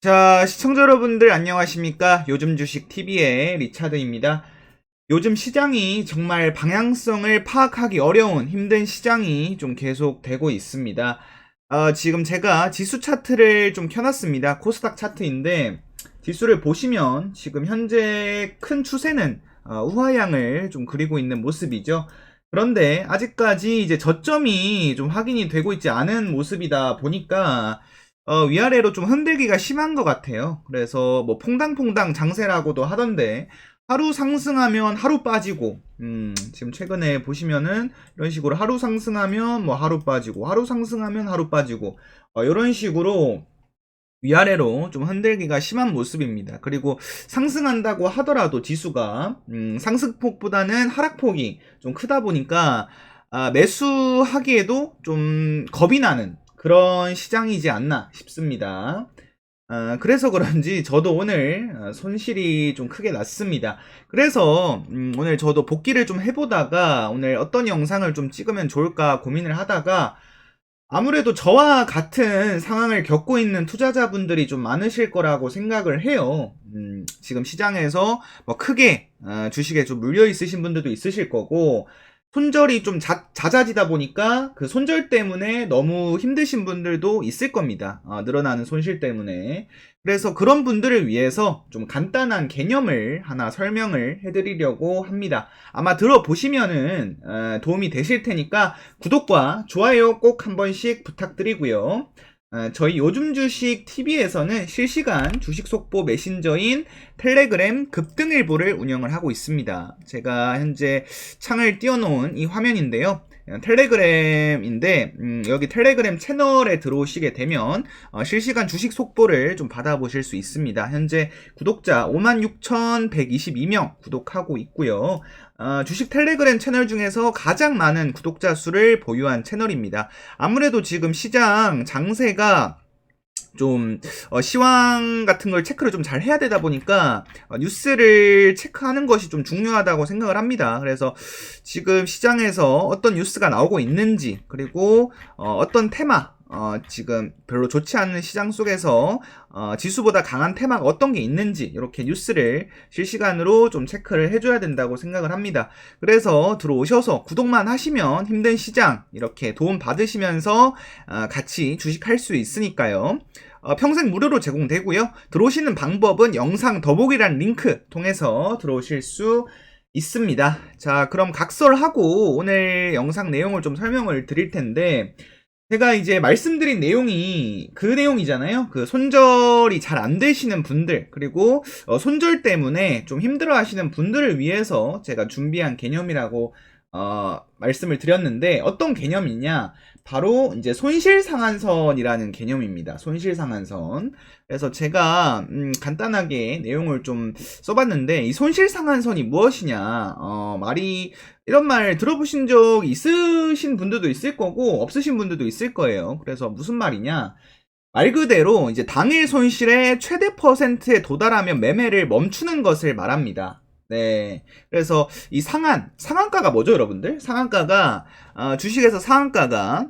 자, 시청자 여러분들 안녕하십니까? 요즘 주식 TV의 리차드입니다. 요즘 시장이 정말 방향성을 파악하기 어려운 힘든 시장이 좀 계속 되고 있습니다. 지금 제가 지수 차트를 좀 켜놨습니다. 코스닥 차트인데 지수를 보시면 지금 현재 큰 추세는 우하향을 좀 그리고 있는 모습이죠. 그런데 아직까지 이제 저점이 좀 확인이 되고 있지 않은 모습이다 보니까 위아래로 좀 흔들기가 심한 것 같아요. 그래서 뭐 퐁당퐁당 장세라고도 하던데 하루 상승하면 하루 빠지고 지금 최근에 보시면은 이런 식으로 하루 상승하면 뭐 하루 빠지고 하루 상승하면 하루 빠지고 이런 식으로 위아래로 좀 흔들기가 심한 모습입니다. 그리고 상승한다고 하더라도 지수가 상승폭보다는 하락폭이 좀 크다 보니까 매수하기에도 좀 겁이 나는 그런 시장이지 않나 싶습니다. 그래서 그런지 저도 오늘 손실이 좀 크게 났습니다. 그래서 오늘 저도 복귀를 좀 해보다가 오늘 어떤 영상을 좀 찍으면 좋을까 고민을 하다가 아무래도 저와 같은 상황을 겪고 있는 투자자분들이 좀 많으실 거라고 생각을 해요. 지금 시장에서 뭐 크게 주식에 좀 물려 있으신 분들도 있으실 거고, 손절이 좀 잦아지다 보니까 그 손절 때문에 너무 힘드신 분들도 있을 겁니다. 늘어나는 손실 때문에. 그래서 그런 분들을 위해서 좀 간단한 개념을 하나 설명을 해드리려고 합니다. 아마 들어보시면은 도움이 되실 테니까 구독과 좋아요 꼭 한 번씩 부탁드리고요. 저희 요즘 주식 TV에서는 실시간 주식 속보 메신저인 텔레그램 급등일보를 운영을 하고 있습니다. 제가 현재 창을 띄워놓은 이 화면인데요. 텔레그램인데 여기 텔레그램 채널에 들어오시게 되면 실시간 주식 속보를 좀 받아보실 수 있습니다. 현재 구독자 56,122명 구독하고 있고요. 주식 텔레그램 채널 중에서 가장 많은 구독자 수를 보유한 채널입니다. 아무래도 지금 시장 장세가 좀 시황 같은 걸 체크를 좀 잘 해야 되다 보니까 뉴스를 체크하는 것이 좀 중요하다고 생각을 합니다. 그래서 지금 시장에서 어떤 뉴스가 나오고 있는지, 그리고 어떤 테마, 지금 별로 좋지 않은 시장 속에서 지수보다 강한 테마가 어떤 게 있는지 이렇게 뉴스를 실시간으로 좀 체크를 해줘야 된다고 생각을 합니다. 그래서 들어오셔서 구독만 하시면 힘든 시장 이렇게 도움 받으시면서 같이 주식할 수 있으니까요. 평생 무료로 제공되고요. 들어오시는 방법은 영상 더보기란 링크 통해서 들어오실 수 있습니다. 자, 그럼 각설하고 오늘 영상 내용을 좀 설명을 드릴 텐데, 제가 이제 말씀드린 내용이 그 내용이잖아요. 그 손절이 잘 안 되시는 분들, 그리고 손절 때문에 좀 힘들어 하시는 분들을 위해서 제가 준비한 개념이라고 말씀을 드렸는데, 어떤 개념이냐? 바로 이제 손실상한선이라는 개념입니다. 손실상한선. 그래서 제가 간단하게 내용을 좀 써봤는데, 이 손실상한선이 무엇이냐? 이런 말 들어보신 적 있으신 분들도 있을 거고 없으신 분들도 있을 거예요. 그래서 무슨 말이냐? 말 그대로 이제 당일 손실의 최대 퍼센트에 도달하면 매매를 멈추는 것을 말합니다. 네. 그래서 이 상한가가 뭐죠, 여러분들? 상한가가 주식에서 상한가가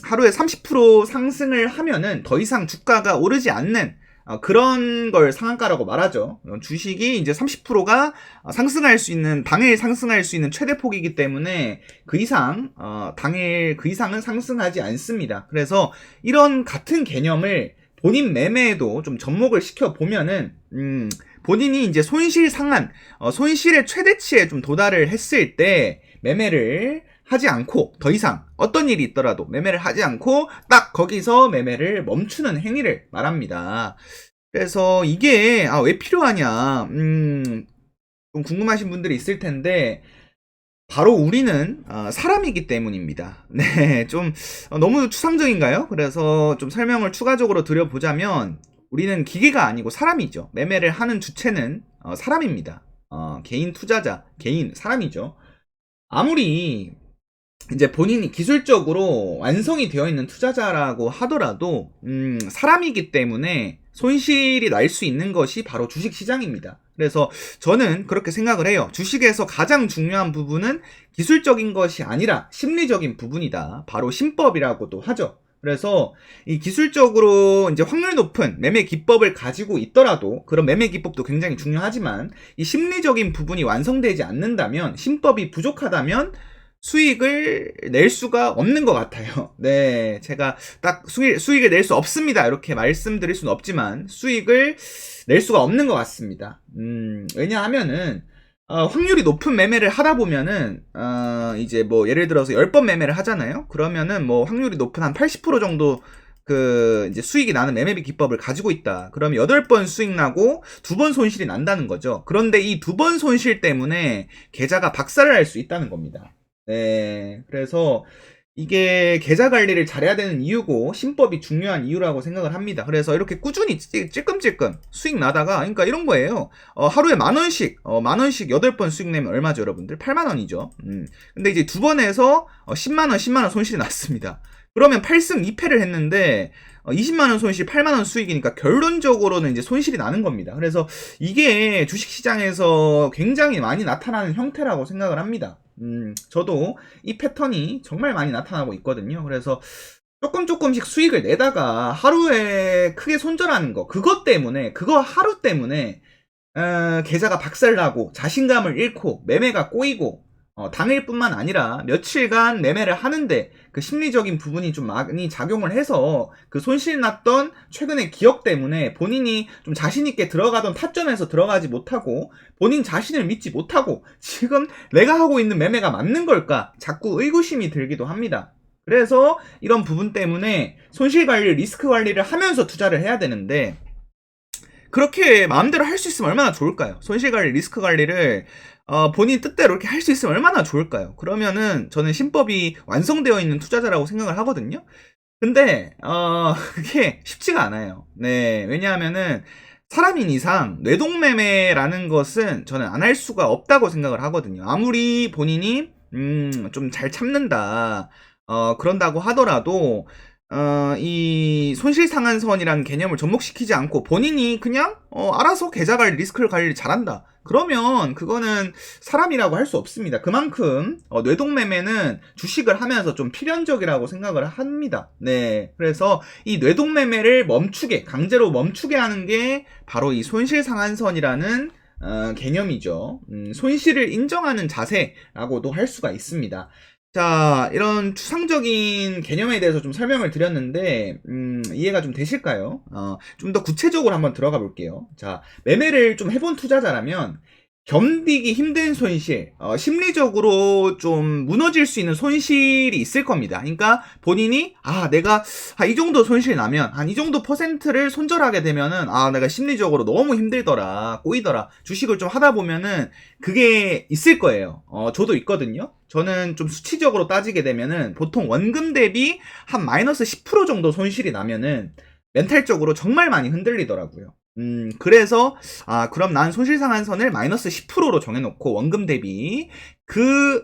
하루에 30% 상승을 하면은 더 이상 주가가 오르지 않는 그런 걸 상한가라고 말하죠. 주식이 이제 30%가 상승할 수 있는, 당일 상승할 수 있는 최대폭이기 때문에 그 이상, 당일 그 이상은 상승하지 않습니다. 그래서 이런 같은 개념을 본인 매매에도 좀 접목을 시켜보면은, 본인이 이제 손실 상한, 손실의 최대치에 좀 도달을 했을 때 매매를 하지 않고 더 이상 어떤 일이 있더라도 매매를 하지 않고 딱 거기서 매매를 멈추는 행위를 말합니다. 그래서 이게 왜 필요하냐, 좀 궁금하신 분들이 있을 텐데 바로 우리는 사람이기 때문입니다. 네, 좀 너무 추상적인가요? 그래서 좀 설명을 추가적으로 드려보자면 우리는 기계가 아니고 사람이죠. 매매를 하는 주체는 사람입니다. 개인 투자자, 개인 사람이죠. 아무리 이제 본인이 기술적으로 완성이 되어 있는 투자자라고 하더라도 사람이기 때문에 손실이 날 수 있는 것이 바로 주식시장입니다. 그래서 저는 그렇게 생각을 해요. 주식에서 가장 중요한 부분은 기술적인 것이 아니라 심리적인 부분이다. 바로 신법이라고도 하죠. 그래서 이 기술적으로 이제 확률 높은 매매 기법을 가지고 있더라도, 그런 매매 기법도 굉장히 중요하지만 이 심리적인 부분이 완성되지 않는다면, 심법이 부족하다면 수익을 낼 수가 없는 것 같아요. 네, 제가 딱 수익을 낼 수 없습니다 이렇게 말씀드릴 수는 없지만 수익을 낼 수가 없는 것 같습니다. 왜냐하면은 확률이 높은 매매를 하다 보면은 이제 뭐 예를 들어서 10번 매매를 하잖아요. 그러면은 뭐 확률이 높은 한 80% 정도 그 이제 수익이 나는 매매 기법을 가지고 있다. 그러면 8번 수익 나고 2번 손실이 난다는 거죠. 그런데 이 2번 손실 때문에 계좌가 박살을 할 수 있다는 겁니다. 네, 그래서 이게 계좌 관리를 잘해야 되는 이유고 신법이 중요한 이유라고 생각을 합니다. 그래서 이렇게 꾸준히 찔끔찔끔 수익 나다가, 그러니까 이런 거예요. 하루에 10,000원씩 8번 수익 내면 얼마죠, 여러분들? 80,000원이죠. 근데 이제 2번에서 10만원 손실이 났습니다. 그러면 8승 2패를 했는데 20만원 손실, 8만원 수익이니까 결론적으로는 이제 손실이 나는 겁니다. 그래서 이게 주식시장에서 굉장히 많이 나타나는 형태라고 생각을 합니다. 저도 이 패턴이 정말 많이 나타나고 있거든요. 그래서 조금씩 수익을 내다가 하루에 크게 손절하는 거, 그거 하루 때문에 계좌가 박살나고 자신감을 잃고 매매가 꼬이고, 당일뿐만 아니라 며칠간 매매를 하는데 그 심리적인 부분이 좀 많이 작용을 해서 그 손실 났던 최근의 기억 때문에 본인이 좀 자신있게 들어가던 타점에서 들어가지 못하고 본인 자신을 믿지 못하고 지금 내가 하고 있는 매매가 맞는 걸까 자꾸 의구심이 들기도 합니다. 그래서 이런 부분 때문에 손실 관리, 리스크 관리를 하면서 투자를 해야 되는데, 그렇게 마음대로 할 수 있으면 얼마나 좋을까요? 손실 관리, 리스크 관리를 본인 뜻대로 이렇게 할 수 있으면 얼마나 좋을까요? 그러면은 저는 신법이 완성되어 있는 투자자라고 생각을 하거든요. 근데 그게 쉽지가 않아요. 네, 왜냐하면은 사람인 이상 뇌동매매라는 것은 저는 안 할 수가 없다고 생각을 하거든요. 아무리 본인이 좀 잘 참는다 그런다고 하더라도 이 손실상한선이라는 개념을 접목시키지 않고 본인이 그냥 알아서 계좌 관리, 리스크 관리를 잘한다. 그러면 그거는 사람이라고 할 수 없습니다. 그만큼 뇌동매매는 주식을 하면서 좀 필연적이라고 생각을 합니다. 네, 그래서 이 뇌동매매를 강제로 멈추게 하는 게 바로 이 손실상한선이라는 개념이죠. 손실을 인정하는 자세라고도 할 수가 있습니다. 자, 이런 추상적인 개념에 대해서 좀 설명을 드렸는데 이해가 좀 되실까요? 좀 더 구체적으로 한번 들어가 볼게요. 자, 매매를 좀 해본 투자자라면 견디기 힘든 손실, 심리적으로 좀 무너질 수 있는 손실이 있을 겁니다. 그러니까 본인이 내가 이 정도 손실 나면 한 이 정도 퍼센트를 손절하게 되면은 내가 심리적으로 너무 힘들더라, 꼬이더라. 주식을 좀 하다 보면은 그게 있을 거예요. 저도 있거든요. 저는 좀 수치적으로 따지게 되면은 보통 원금 대비 한 마이너스 10% 정도 손실이 나면은 멘탈적으로 정말 많이 흔들리더라고요. 그래서 그럼 난 손실상한선을 마이너스 10%로 정해놓고 원금 대비 그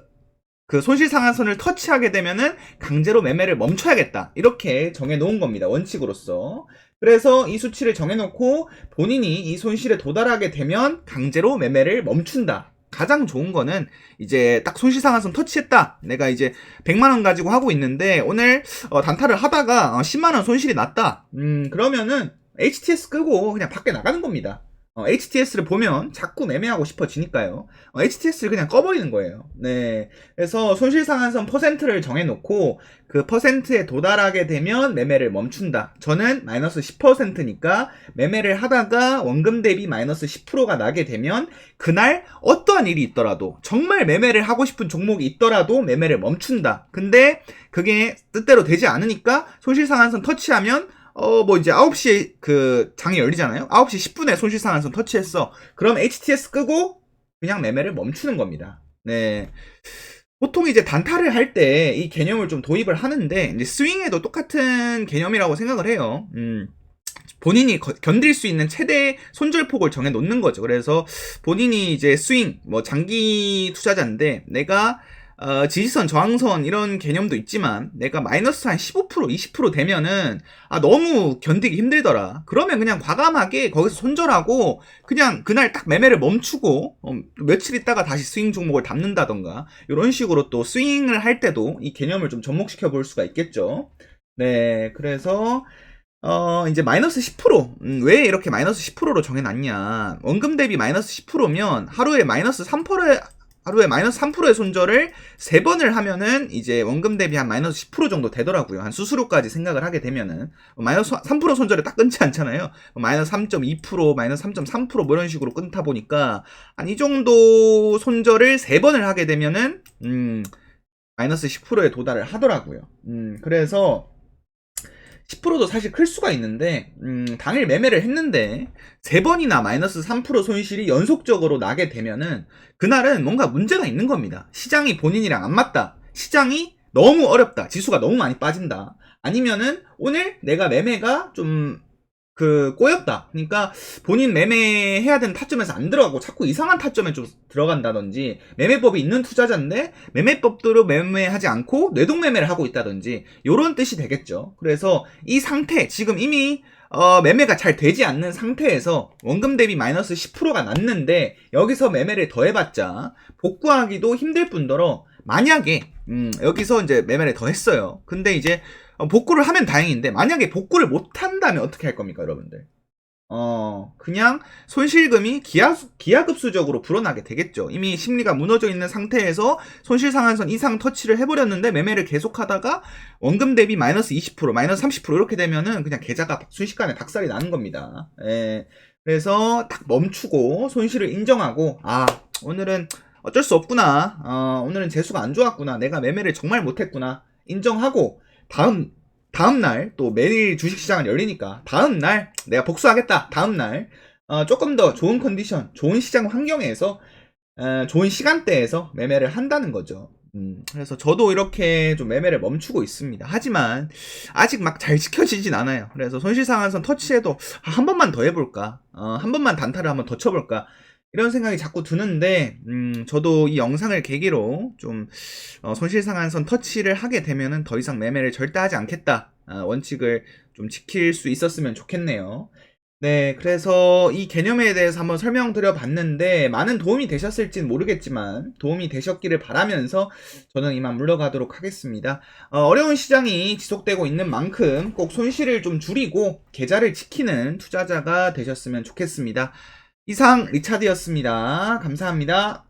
손실상한선을 터치하게 되면은 강제로 매매를 멈춰야겠다, 이렇게 정해놓은 겁니다. 원칙으로서. 그래서 이 수치를 정해놓고 본인이 이 손실에 도달하게 되면 강제로 매매를 멈춘다. 가장 좋은 거는 이제 딱 손실상한선 터치했다, 내가 이제 100만원 가지고 하고 있는데 오늘 단타를 하다가 10만원 손실이 났다, 그러면은 HTS 끄고 그냥 밖에 나가는 겁니다. HTS를 보면 자꾸 매매하고 싶어지니까요. HTS를 그냥 꺼버리는 거예요. 네, 그래서 손실상한선 퍼센트를 정해놓고 그 퍼센트에 도달하게 되면 매매를 멈춘다. 저는 마이너스 10%니까 매매를 하다가 원금 대비 마이너스 10%가 나게 되면 그날 어떠한 일이 있더라도, 정말 매매를 하고 싶은 종목이 있더라도 매매를 멈춘다. 근데 그게 뜻대로 되지 않으니까 손실상한선 터치하면 뭐 이제 9시에 그 장이 열리잖아요. 9시 10분에 손실상한선 터치했어. 그럼 HTS 끄고 그냥 매매를 멈추는 겁니다. 네. 보통 이제 단타를 할 때 이 개념을 좀 도입을 하는데, 이제 스윙에도 똑같은 개념이라고 생각을 해요. 본인이 견딜 수 있는 최대 손절폭을 정해 놓는 거죠. 그래서 본인이 이제 스윙, 뭐 장기 투자자인데 내가 지지선, 저항선 이런 개념도 있지만 내가 마이너스 한 15%, 20% 되면은 너무 견디기 힘들더라. 그러면 그냥 과감하게 거기서 손절하고 그냥 그날 딱 매매를 멈추고 며칠 있다가 다시 스윙 종목을 담는다던가, 이런 식으로 또 스윙을 할 때도 이 개념을 좀 접목시켜 볼 수가 있겠죠. 네, 그래서 이제 마이너스 10%. 왜 이렇게 마이너스 10%로 정해놨냐. 원금 대비 마이너스 10%면 하루에 마이너스 3%의 손절을 3번을 하면은 이제 원금 대비 한 마이너스 10% 정도 되더라고요. 한 수수료까지 생각을 하게 되면은. 마이너스 3% 손절에 딱 끊지 않잖아요. 마이너스 3.2%, 마이너스 3.3%뭐 이런 식으로 끊다 보니까 한 이 정도 손절을 3번을 하게 되면은, 마이너스 10%에 도달을 하더라고요. 그래서 10%도 사실 클 수가 있는데 당일 매매를 했는데 3번이나 마이너스 3% 손실이 연속적으로 나게 되면은 그날은 뭔가 문제가 있는 겁니다. 시장이 본인이랑 안 맞다. 시장이 너무 어렵다. 지수가 너무 많이 빠진다. 아니면은 오늘 내가 매매가 좀 꼬였다. 그러니까 본인 매매해야 되는 타점에서 안 들어가고 자꾸 이상한 타점에 좀 들어간다든지, 매매법이 있는 투자자인데 매매법대로 매매하지 않고 뇌동매매를 하고 있다든지, 요런 뜻이 되겠죠. 그래서 이 상태, 지금 이미 매매가 잘 되지 않는 상태에서 원금 대비 마이너스 10%가 났는데 여기서 매매를 더해봤자 복구하기도 힘들 뿐더러, 만약에 여기서 이제 매매를 더했어요. 근데 이제 복구를 하면 다행인데, 만약에 복구를 못한다면 어떻게 할 겁니까, 여러분들? 그냥 손실금이 기하급수적으로 불어나게 되겠죠. 이미 심리가 무너져 있는 상태에서 손실상한선 이상 터치를 해버렸는데 매매를 계속하다가 원금 대비 마이너스 20%, 마이너스 30% 이렇게 되면은 그냥 계좌가 순식간에 박살이 나는 겁니다. 예. 그래서 딱 멈추고 손실을 인정하고, 오늘은 어쩔 수 없구나. 오늘은 재수가 안 좋았구나. 내가 매매를 정말 못했구나. 인정하고, 다음날, 또 매일 주식시장은 열리니까, 다음날, 내가 복수하겠다. 다음날, 조금 더 좋은 컨디션, 좋은 시장 환경에서, 좋은 시간대에서 매매를 한다는 거죠. 그래서 저도 이렇게 좀 매매를 멈추고 있습니다. 하지만, 아직 막 잘 지켜지진 않아요. 그래서 손실상한선 터치해도, 한 번만 더 해볼까? 한 번만 단타를 한번 더 쳐볼까? 이런 생각이 자꾸 드는데, 저도 이 영상을 계기로 좀 손실상한선 터치를 하게 되면은 더 이상 매매를 절대 하지 않겠다, 원칙을 좀 지킬 수 있었으면 좋겠네요. 네, 그래서 이 개념에 대해서 한번 설명드려 봤는데 많은 도움이 되셨을진 모르겠지만 도움이 되셨기를 바라면서 저는 이만 물러가도록 하겠습니다. 어려운 시장이 지속되고 있는 만큼 꼭 손실을 좀 줄이고 계좌를 지키는 투자자가 되셨으면 좋겠습니다. 이상 리차드였습니다. 감사합니다.